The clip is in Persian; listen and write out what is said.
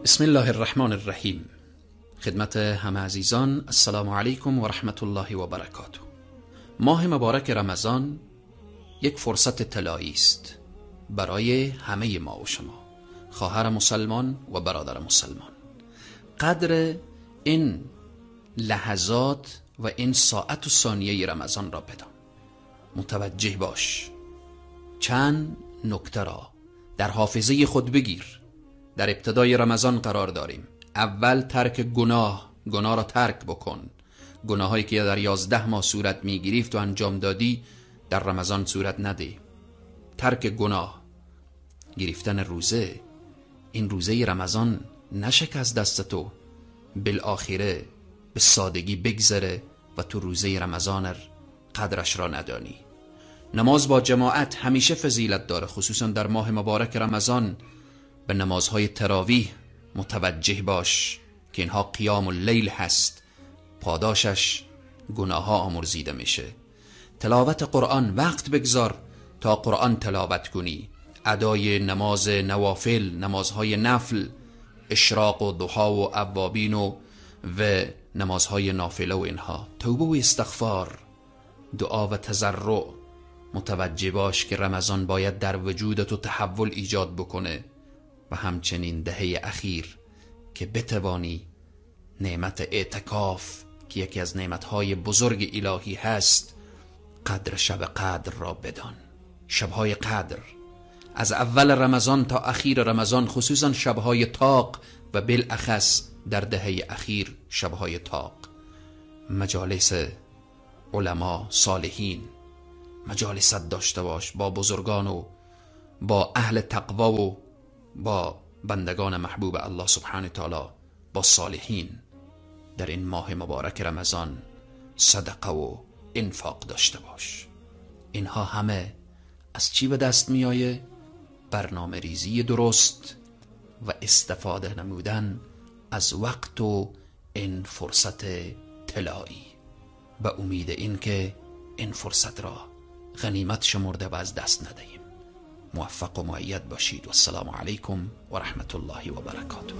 بسم الله الرحمن الرحیم. خدمت همه عزیزان السلام علیکم و رحمت الله و برکاته. ماه مبارک رمضان یک فرصت طلایی است برای همه ما و شما، خواهر مسلمان و برادر مسلمان. قدر این لحظات و این ساعت و ثانیه رمضان را بدان، متوجه باش. چند نکته را در حافظه خود بگیر. در ابتدای رمضان قرار داریم. اول ترک گناه را ترک بکن. گناهایی که در 11 ماه صورت می گرفت و انجام دادی در رمضان صورت نده. ترک گناه، گرفتن روزه. این روزه رمضان نشک از دست تو، بالاخره به سادگی بگذره و تو روزه رمضان قدرش را ندانی. نماز با جماعت همیشه فضیلت داره، خصوصا در ماه مبارک رمضان. به نمازهای تراویح متوجه باش که اینها قیام اللیل هست، پاداشش گناه ها آمرزیده میشه. تلاوت قرآن، وقت بگذار تا قرآن تلاوت کنی. ادای نماز نوافل، نمازهای نفل، اشراق و ضحا و اوابین و نمازهای نافله و اینها، توبه و استغفار، دعا و تضرع. متوجه باش که رمضان باید در وجودت تحول ایجاد بکنه و همچنین دهه اخیر که بتوانی نعمت اعتکاف که یکی از نعمتهای بزرگ الهی هست، قدر شب قدر را بدان. شبهای قدر از اول رمضان تا اخیر رمضان، خصوصا شبهای تاق و بالاخص در دهه اخیر شبهای تاق، مجالس علما صالحین، مجالست داشته باش با بزرگان و با اهل تقوا و با بندگان محبوب الله سبحانه تعالی، با صالحین. در این ماه مبارک رمضان صدقه و انفاق داشته باش. اینها همه از چی به دست می آیه؟ برنامه ریزی درست و استفاده نمودن از وقت و این فرصت طلایی، به امید این که این فرصت را غنیمت شمرده و از دست ندهیم. موفق و مؤید باشید و السلام علیکم و رحمت الله و برکاته.